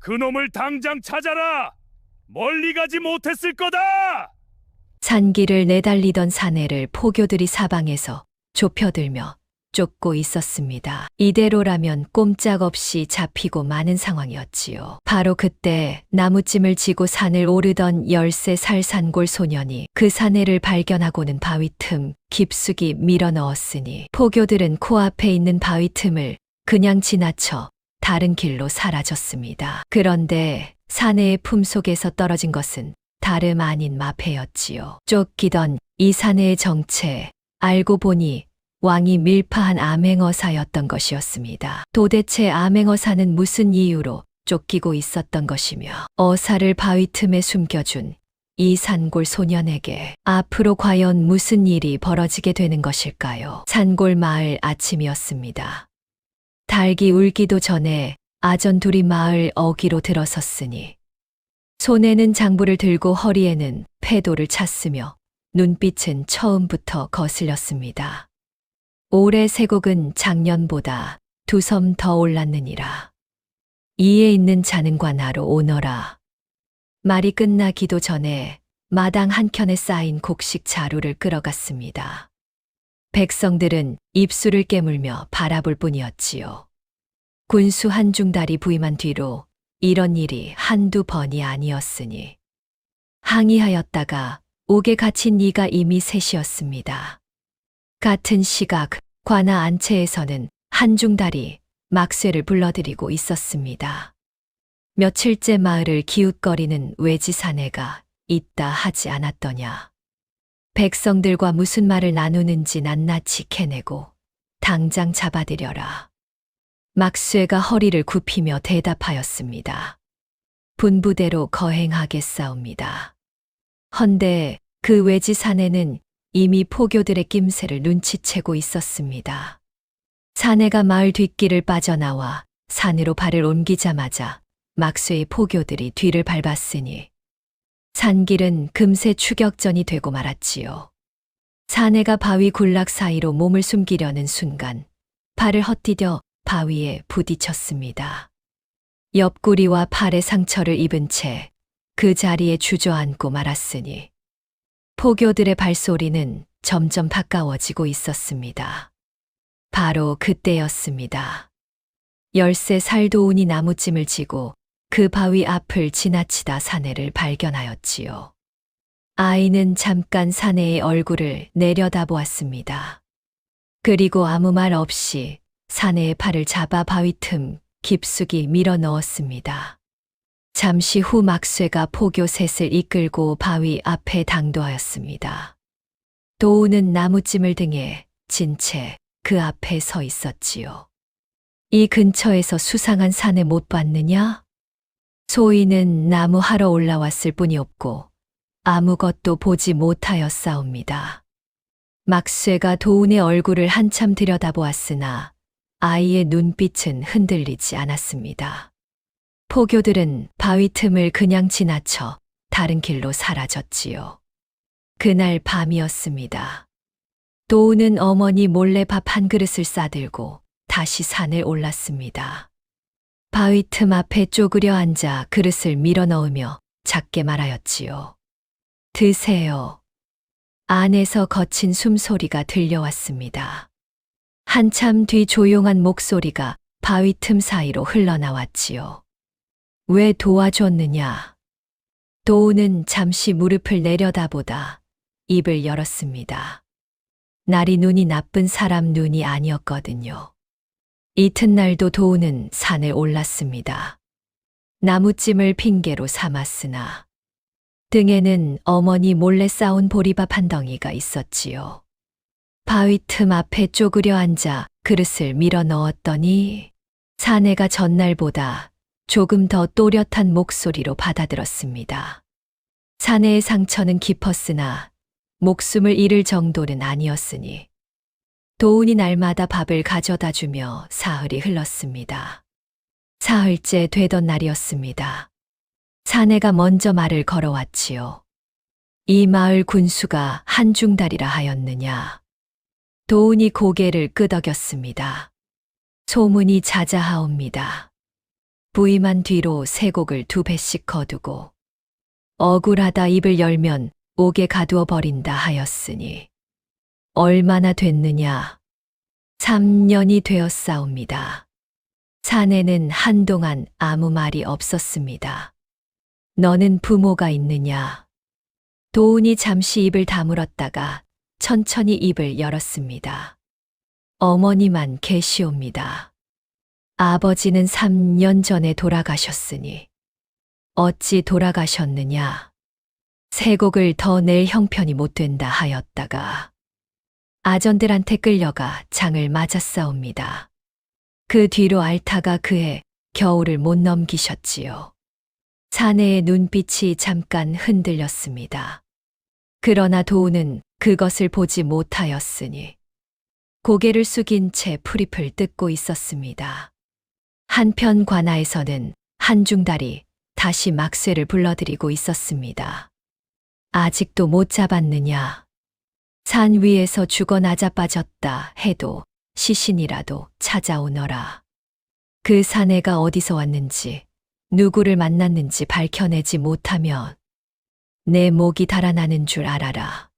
그놈을 당장 찾아라! 멀리 가지 못했을 거다! 산길을 내달리던 사내를 포교들이 사방에서 좁혀들며 쫓고 있었습니다. 이대로라면 꼼짝없이 잡히고 마는 상황이었지요. 바로 그때 나무찜을 지고 산을 오르던 13살 산골 소년이 그 사내를 발견하고는 바위 틈 깊숙이 밀어 넣었으니 포교들은 코앞에 있는 바위 틈을 그냥 지나쳐 다른 길로 사라졌습니다. 그런데 사내의 품속에서 떨어진 것은 다름 아닌 마패였지요. 쫓기던 이 사내의 정체, 알고 보니 왕이 밀파한 암행어사였던 것이었습니다. 도대체 암행어사는 무슨 이유로 쫓기고 있었던 것이며 어사를 바위 틈에 숨겨준 이 산골 소년에게 앞으로 과연 무슨 일이 벌어지게 되는 것일까요? 산골 마을 아침이었습니다. 닭이 울기도 전에 아전 둘이 마을 어귀로 들어섰으니 손에는 장부를 들고 허리에는 패도를 찼으며 눈빛은 처음부터 거슬렸습니다. 올해 세곡은 작년보다 2섬 더 올랐느니라. 이에 있는 자는과 나로 오너라. 말이 끝나기도 전에 마당 한켠에 쌓인 곡식 자루를 끌어갔습니다. 백성들은 입술을 깨물며 바라볼 뿐이었지요. 군수 한중달이 부임한 뒤로 이런 일이 한두 번이 아니었으니 항의하였다가 옥에 갇힌 이가 이미 셋이었습니다. 같은 시각 관아 안채에서는 한중달이 막쇠를 불러들이고 있었습니다. 며칠째 마을을 기웃거리는 외지 사내가 있다 하지 않았더냐. 백성들과 무슨 말을 나누는지 낱낱이 캐내고 당장 잡아들여라. 막쇠가 허리를 굽히며 대답하였습니다. 분부대로 거행하겠사옵니다. 헌데 그 외지 사내는 이미 포교들의 낌새를 눈치채고 있었습니다. 사내가 마을 뒷길을 빠져나와 산으로 발을 옮기자마자 막쇠의 포교들이 뒤를 밟았으니 산길은 금세 추격전이 되고 말았지요. 사내가 바위 굴락 사이로 몸을 숨기려는 순간 발을 헛디뎌 바위에 부딪혔습니다. 옆구리와 팔에 상처를 입은 채 그 자리에 주저앉고 말았으니 포교들의 발소리는 점점 가까워지고 있었습니다. 바로 그때였습니다. 13살 도운이 나무찜을 지고 그 바위 앞을 지나치다 사내를 발견하였지요. 아이는 잠깐 사내의 얼굴을 내려다보았습니다. 그리고 아무 말 없이 사내의 팔을 잡아 바위 틈 깊숙이 밀어 넣었습니다. 잠시 후 막쇠가 포교 셋을 이끌고 바위 앞에 당도하였습니다. 도우는 나무찜을 등에 진 채 그 앞에 서 있었지요. 이 근처에서 수상한 사내 못 봤느냐? 소인은 나무 하러 올라왔을 뿐이 없고 아무것도 보지 못하였사옵니다. 막쇠가 도운의 얼굴을 한참 들여다보았으나 아이의 눈빛은 흔들리지 않았습니다. 포교들은 바위 틈을 그냥 지나쳐 다른 길로 사라졌지요. 그날 밤이었습니다. 도우는 어머니 몰래 밥 한 그릇을 싸들고 다시 산에 올랐습니다. 바위 틈 앞에 쪼그려 앉아 그릇을 밀어 넣으며 작게 말하였지요. 드세요. 안에서 거친 숨소리가 들려왔습니다. 한참 뒤 조용한 목소리가 바위 틈 사이로 흘러나왔지요. 왜 도와줬느냐? 도우는 잠시 무릎을 내려다보다 입을 열었습니다. 날이 눈이 나쁜 사람 눈이 아니었거든요. 이튿날도 도우는 산에 올랐습니다. 나무찜을 핑계로 삼았으나 등에는 어머니 몰래 싸온 보리밥 한 덩이가 있었지요. 바위 틈 앞에 쪼그려 앉아 그릇을 밀어 넣었더니 사내가 전날보다 조금 더 또렷한 목소리로 받아들었습니다. 사내의 상처는 깊었으나 목숨을 잃을 정도는 아니었으니 도운이 날마다 밥을 가져다 주며 사흘이 흘렀습니다. 사흘째 되던 날이었습니다. 사내가 먼저 말을 걸어왔지요. 이 마을 군수가 한중달이라 하였느냐. 도운이 고개를 끄덕였습니다. 소문이 자자하옵니다. 부임한 뒤로 쇠곡을 2배씩 거두고 억울하다 입을 열면 옥에 가두어 버린다 하였으니 얼마나 됐느냐? 3년이 되었사옵니다. 사내는 한동안 아무 말이 없었습니다. 너는 부모가 있느냐? 도운이 잠시 입을 다물었다가 천천히 입을 열었습니다. 어머니만 계시옵니다. 아버지는 3년 전에 돌아가셨으니 어찌 돌아가셨느냐? 쇠곡을 더 낼 형편이 못 된다 하였다가 아전들한테 끌려가 장을 맞았사옵니다. 그 뒤로 앓다가 그해 겨울을 못 넘기셨지요. 사내의 눈빛이 잠깐 흔들렸습니다. 그러나 도우는 그것을 보지 못하였으니 고개를 숙인 채 풀잎을 뜯고 있었습니다. 한편 관아에서는 한중달이 다시 막쇠를 불러들이고 있었습니다. 아직도 못 잡았느냐? 산 위에서 죽어 나자빠졌다 해도 시신이라도 찾아오너라. 그 사내가 어디서 왔는지 누구를 만났는지 밝혀내지 못하면 내 목이 달아나는 줄 알아라.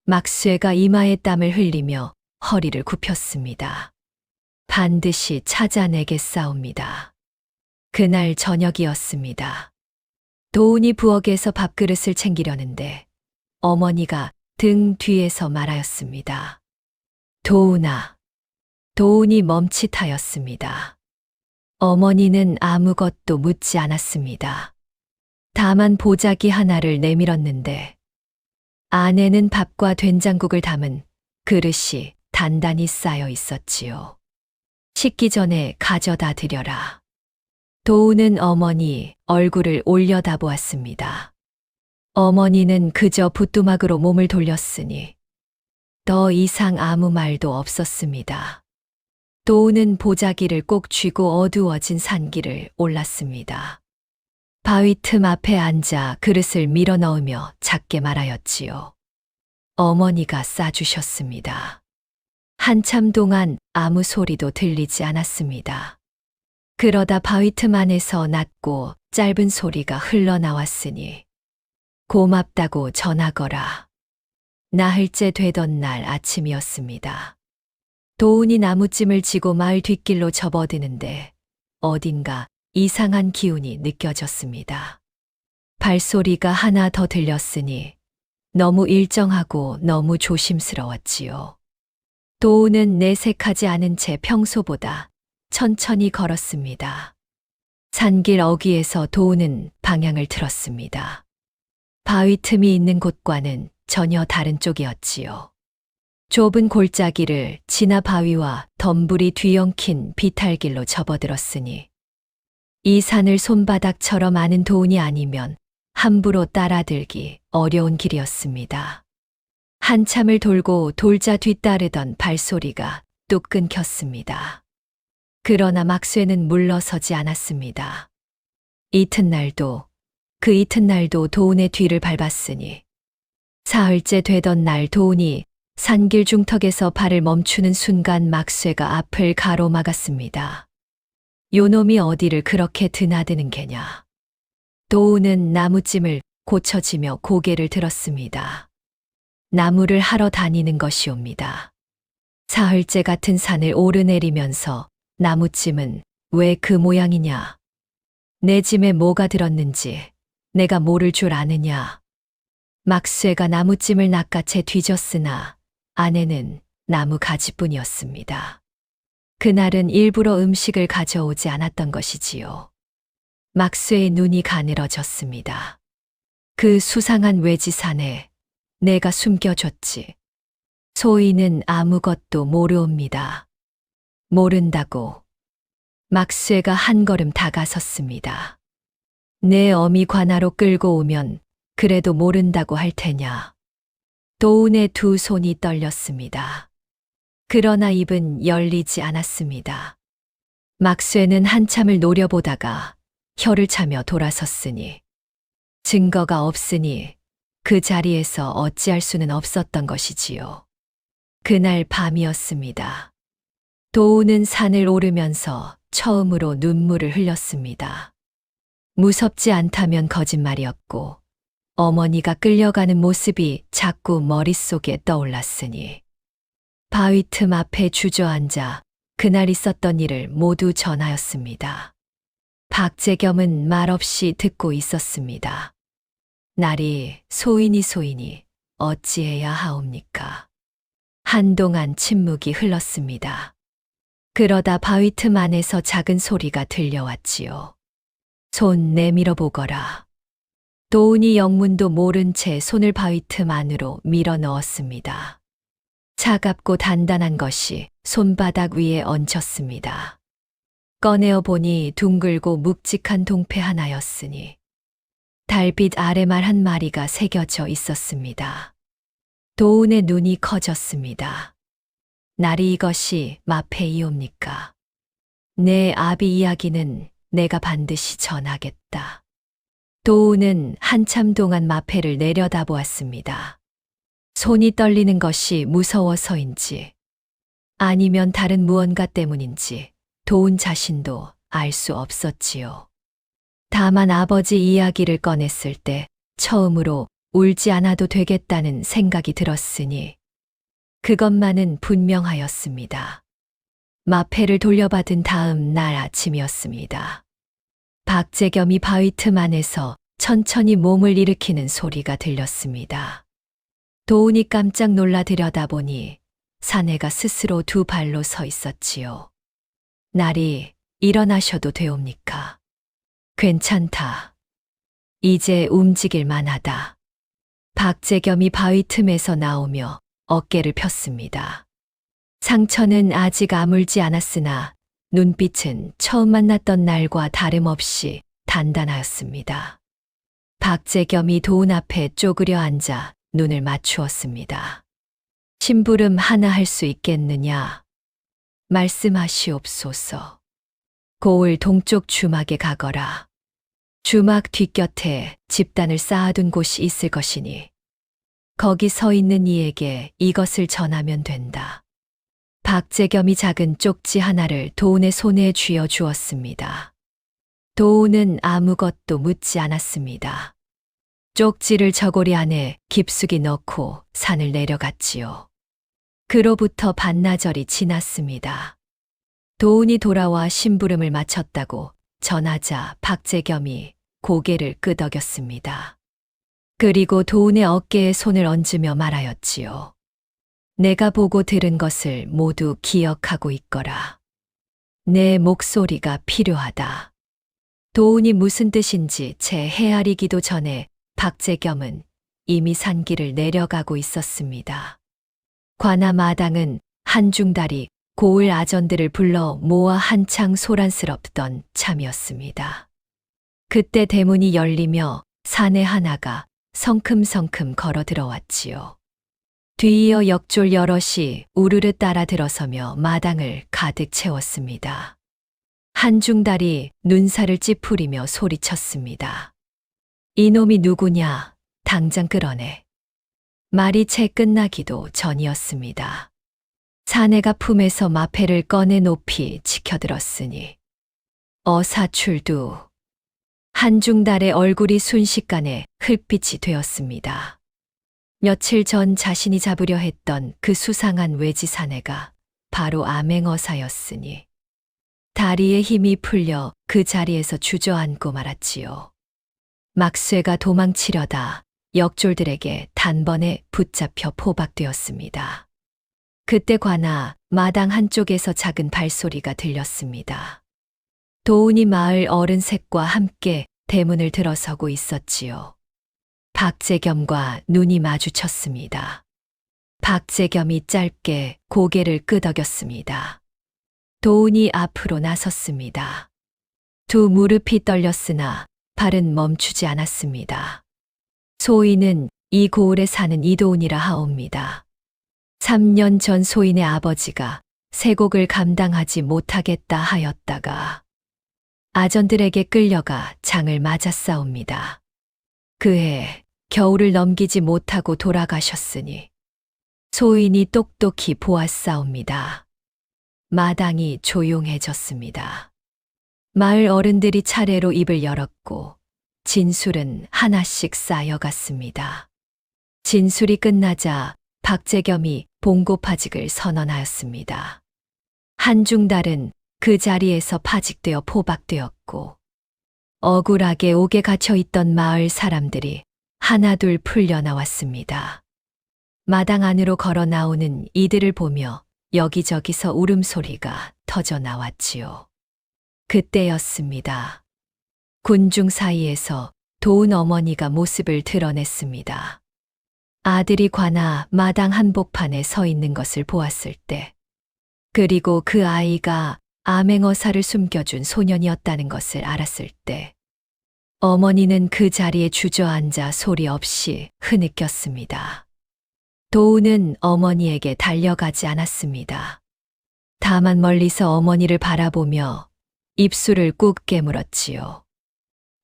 막쇠가 이마에 땀을 흘리며 허리를 굽혔습니다. 반드시 찾아내겠사옵니다. 그날 저녁이었습니다. 도운이 부엌에서 밥그릇을 챙기려는데 어머니가 등 뒤에서 말하였습니다. 도운아. 도운이 멈칫하였습니다. 어머니는 아무것도 묻지 않았습니다. 다만 보자기 하나를 내밀었는데 안에는 밥과 된장국을 담은 그릇이 단단히 쌓여 있었지요. 식기 전에 가져다 드려라. 도우는 어머니 얼굴을 올려다보았습니다. 어머니는 그저 부뚜막으로 몸을 돌렸으니 더 이상 아무 말도 없었습니다. 도우는 보자기를 꼭 쥐고 어두워진 산길을 올랐습니다. 바위 틈 앞에 앉아 그릇을 밀어 넣으며 작게 말하였지요. 어머니가 싸주셨습니다. 한참 동안 아무 소리도 들리지 않았습니다. 그러다 바위 틈 안에서 낮고 짧은 소리가 흘러나왔으니 고맙다고 전하거라. 나흘째 되던 날 아침이었습니다. 도운이 나무찜을 지고 마을 뒷길로 접어드는데 어딘가 이상한 기운이 느껴졌습니다. 발소리가 하나 더 들렸으니 너무 일정하고 너무 조심스러웠지요. 도운은 내색하지 않은 채 평소보다 천천히 걸었습니다. 산길 어귀에서 도운은 방향을 틀었습니다. 바위 틈이 있는 곳과는 전혀 다른 쪽이었지요. 좁은 골짜기를 지나 바위와 덤불이 뒤엉킨 비탈길로 접어들었으니 이 산을 손바닥처럼 아는 도운이 아니면 함부로 따라들기 어려운 길이었습니다. 한참을 돌고 돌자 뒤따르던 발소리가 뚝 끊겼습니다. 그러나 막쇠는 물러서지 않았습니다. 그 이튿날도 도운의 뒤를 밟았으니 사흘째 되던 날 도운이 산길 중턱에서 발을 멈추는 순간 막쇠가 앞을 가로막았습니다. 요놈이 어디를 그렇게 드나드는 게냐. 도운은 나무찜을 고쳐지며 고개를 들었습니다. 나무를 하러 다니는 것이옵니다. 사흘째 같은 산을 오르내리면서 나무찜은 왜 그 모양이냐. 내 짐에 뭐가 들었는지 내가 모를 줄 아느냐. 막쇠가 나무찜을 낚아채 뒤졌으나 안에는 나무 가지뿐이었습니다. 그날은 일부러 음식을 가져오지 않았던 것이지요. 막쇠의 눈이 가늘어졌습니다. 그 수상한 외지산에 내가 숨겨줬지. 소인은 아무것도 모르옵니다. 모른다고. 막쇠가 한 걸음 다가섰습니다. 내 어미 관아로 끌고 오면 그래도 모른다고 할 테냐. 도운의 두 손이 떨렸습니다. 그러나 입은 열리지 않았습니다. 막쇠는 한참을 노려보다가 혀를 차며 돌아섰으니 증거가 없으니 그 자리에서 어찌할 수는 없었던 것이지요. 그날 밤이었습니다. 도운은 산을 오르면서 처음으로 눈물을 흘렸습니다. 무섭지 않다면 거짓말이었고 어머니가 끌려가는 모습이 자꾸 머릿속에 떠올랐으니 바위 틈 앞에 주저앉아 그날 있었던 일을 모두 전하였습니다. 박재겸은 말없이 듣고 있었습니다. 날이 소인이 어찌해야 하옵니까? 한동안 침묵이 흘렀습니다. 그러다 바위 틈 안에서 작은 소리가 들려왔지요. 손 내밀어 보거라. 도훈이 영문도 모른 채 손을 바위 틈 안으로 밀어 넣었습니다. 차갑고 단단한 것이 손바닥 위에 얹혔습니다. 꺼내어 보니 둥글고 묵직한 동패 하나였으니 달빛 아래말 한 마리가 새겨져 있었습니다. 도훈의 눈이 커졌습니다. 날이 이것이 마패이옵니까? 내 아비 이야기는 내가 반드시 전하겠다. 도훈은 한참 동안 마패를 내려다보았습니다. 손이 떨리는 것이 무서워서인지 아니면 다른 무언가 때문인지 도훈 자신도 알 수 없었지요. 다만 아버지 이야기를 꺼냈을 때 처음으로 울지 않아도 되겠다는 생각이 들었으니 그것만은 분명하였습니다. 마패를 돌려받은 다음 날 아침이었습니다. 박재겸이 바위 틈 안에서 천천히 몸을 일으키는 소리가 들렸습니다. 도훈이 깜짝 놀라 들여다보니 사내가 스스로 두 발로 서 있었지요. 날이 일어나셔도 되옵니까? 괜찮다. 이제 움직일 만하다. 박재겸이 바위 틈에서 나오며 어깨를 폈습니다. 상처는 아직 아물지 않았으나 눈빛은 처음 만났던 날과 다름없이 단단하였습니다. 박재겸이 도훈 앞에 쪼그려 앉아 눈을 맞추었습니다. 심부름 하나 할 수 있겠느냐? 말씀하시옵소서. 고을 동쪽 주막에 가거라. 주막 뒷곁에 집단을 쌓아둔 곳이 있을 것이니 거기 서 있는 이에게 이것을 전하면 된다. 박재겸이 작은 쪽지 하나를 도훈의 손에 쥐어 주었습니다. 도훈은 아무것도 묻지 않았습니다. 쪽지를 저고리 안에 깊숙이 넣고 산을 내려갔지요. 그로부터 반나절이 지났습니다. 도훈이 돌아와 심부름을 마쳤다고 전하자 박재겸이 고개를 끄덕였습니다. 그리고 도훈의 어깨에 손을 얹으며 말하였지요. 내가 보고 들은 것을 모두 기억하고 있거라. 내 목소리가 필요하다. 도훈이 무슨 뜻인지 채 헤아리기도 전에 박재겸은 이미 산길을 내려가고 있었습니다. 관아 마당은 한중달이 고을 아전들을 불러 모아 한창 소란스럽던 참이었습니다. 그때 대문이 열리며 사내 하나가 성큼성큼 걸어 들어왔지요. 뒤이어 역졸 여럿이 우르르 따라 들어서며 마당을 가득 채웠습니다. 한중달이 눈살을 찌푸리며 소리쳤습니다. 이놈이 누구냐? 당장 끌어내. 말이 채 끝나기도 전이었습니다. 사내가 품에서 마패를 꺼내 높이 치켜들었으니 어사출두. 한중달의 얼굴이 순식간에 흙빛이 되었습니다. 며칠 전 자신이 잡으려 했던 그 수상한 외지 사내가 바로 암행어사였으니 다리에 힘이 풀려 그 자리에서 주저앉고 말았지요. 막쇠가 도망치려다 역졸들에게 단번에 붙잡혀 포박되었습니다. 그때 관아 마당 한쪽에서 작은 발소리가 들렸습니다. 도훈이 마을 어른 셋과 함께 대문을 들어서고 있었지요. 박재겸과 눈이 마주쳤습니다. 박재겸이 짧게 고개를 끄덕였습니다. 도훈이 앞으로 나섰습니다. 두 무릎이 떨렸으나 발은 멈추지 않았습니다. 소인은 이 고을에 사는 이도훈이라 하옵니다. 3년 전 소인의 아버지가 세곡을 감당하지 못하겠다 하였다가 아전들에게 끌려가 장을 맞았사옵니다. 그해 겨울을 넘기지 못하고 돌아가셨으니 소인이 똑똑히 보았사옵니다. 마당이 조용해졌습니다. 마을 어른들이 차례로 입을 열었고 진술은 하나씩 쌓여갔습니다. 진술이 끝나자 박재겸이 봉고파직을 선언하였습니다. 한중달은 그 자리에서 파직되어 포박되었고 억울하게 옥에 갇혀 있던 마을 사람들이 하나둘 풀려나왔습니다. 마당 안으로 걸어 나오는 이들을 보며 여기저기서 울음소리가 터져 나왔지요. 그때였습니다. 군중 사이에서 도운 어머니가 모습을 드러냈습니다. 아들이 관아 마당 한복판에 서 있는 것을 보았을 때, 그리고 그 아이가 암행어사를 숨겨준 소년이었다는 것을 알았을 때, 어머니는 그 자리에 주저앉아 소리 없이 흐느꼈습니다. 도우는 어머니에게 달려가지 않았습니다. 다만 멀리서 어머니를 바라보며 입술을 꾹 깨물었지요.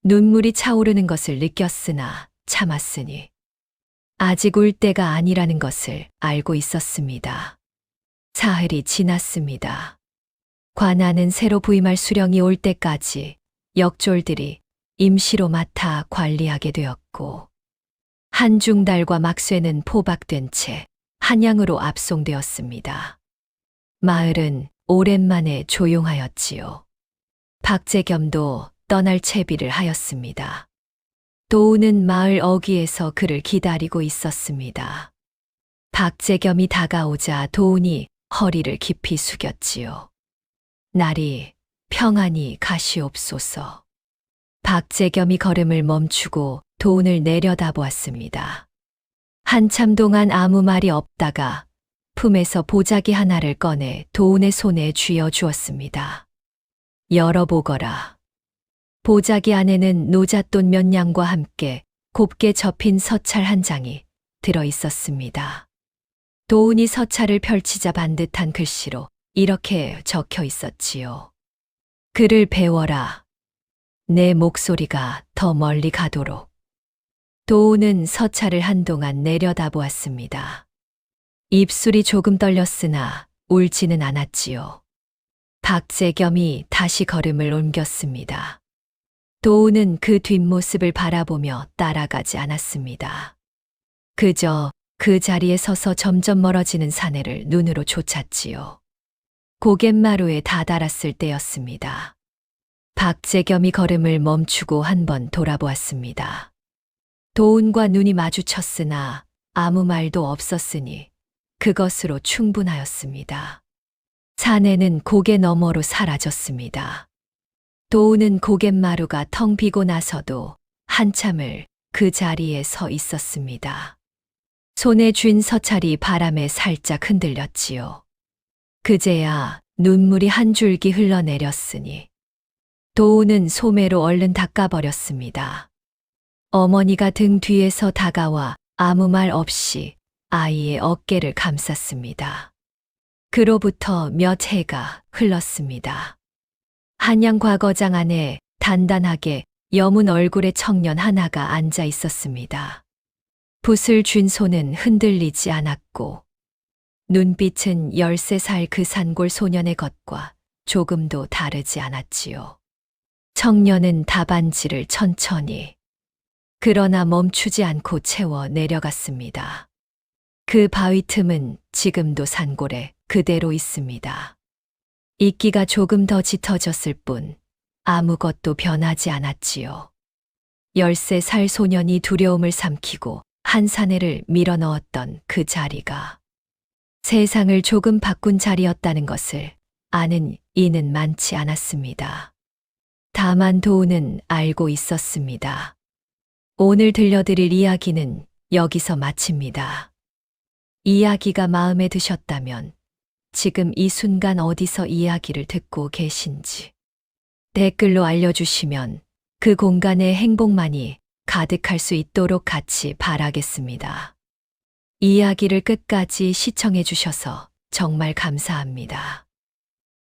눈물이 차오르는 것을 느꼈으나 참았으니 아직 울 때가 아니라는 것을 알고 있었습니다. 사흘이 지났습니다. 관아는 새로 부임할 수령이 올 때까지 역졸들이 임시로 맡아 관리하게 되었고 한중달과 막쇠는 포박된 채 한양으로 압송되었습니다. 마을은 오랜만에 조용하였지요. 박재겸도 떠날 채비를 하였습니다. 도우는 마을 어귀에서 그를 기다리고 있었습니다. 박재겸이 다가오자 도운이 허리를 깊이 숙였지요. 날이 평안히 가시옵소서. 박재겸이 걸음을 멈추고 도운을 내려다보았습니다. 한참 동안 아무 말이 없다가 품에서 보자기 하나를 꺼내 도운의 손에 쥐어 주었습니다. 열어보거라. 보자기 안에는 노잣돈 몇 냥과 함께 곱게 접힌 서찰 한 장이 들어 있었습니다. 도운이 서찰을 펼치자 반듯한 글씨로 이렇게 적혀 있었지요. 글을 배워라. 내 목소리가 더 멀리 가도록. 도운은 서찰을 한동안 내려다보았습니다. 입술이 조금 떨렸으나 울지는 않았지요. 박재겸이 다시 걸음을 옮겼습니다. 도운은 그 뒷모습을 바라보며 따라가지 않았습니다. 그저 그 자리에 서서 점점 멀어지는 사내를 눈으로 쫓았지요. 고갯마루에 다다랐을 때였습니다. 박재겸이 걸음을 멈추고 한번 돌아보았습니다. 도운과 눈이 마주쳤으나 아무 말도 없었으니 그것으로 충분하였습니다. 사내는 고개 너머로 사라졌습니다. 도운은 고갯마루가 텅 비고 나서도 한참을 그 자리에 서 있었습니다. 손에 쥔 서찰이 바람에 살짝 흔들렸지요. 그제야 눈물이 한 줄기 흘러내렸으니 도운은 소매로 얼른 닦아버렸습니다. 어머니가 등 뒤에서 다가와 아무 말 없이 아이의 어깨를 감쌌습니다. 그로부터 몇 해가 흘렀습니다. 한양 과거장 안에 단단하게 여문 얼굴의 청년 하나가 앉아 있었습니다. 붓을 쥔 손은 흔들리지 않았고 눈빛은 13살 그 산골 소년의 것과 조금도 다르지 않았지요. 청년은 답안지를 천천히 그러나 멈추지 않고 채워 내려갔습니다. 그 바위 틈은 지금도 산골에 그대로 있습니다. 이끼가 조금 더 짙어졌을 뿐 아무것도 변하지 않았지요. 13살 소년이 두려움을 삼키고 한 사내를 밀어 넣었던 그 자리가 세상을 조금 바꾼 자리였다는 것을 아는 이는 많지 않았습니다. 다만 도우는 알고 있었습니다. 오늘 들려드릴 이야기는 여기서 마칩니다. 이야기가 마음에 드셨다면 지금 이 순간 어디서 이야기를 듣고 계신지 댓글로 알려주시면 그 공간에 행복만이 가득할 수 있도록 같이 바라겠습니다. 이야기를 끝까지 시청해 주셔서 정말 감사합니다.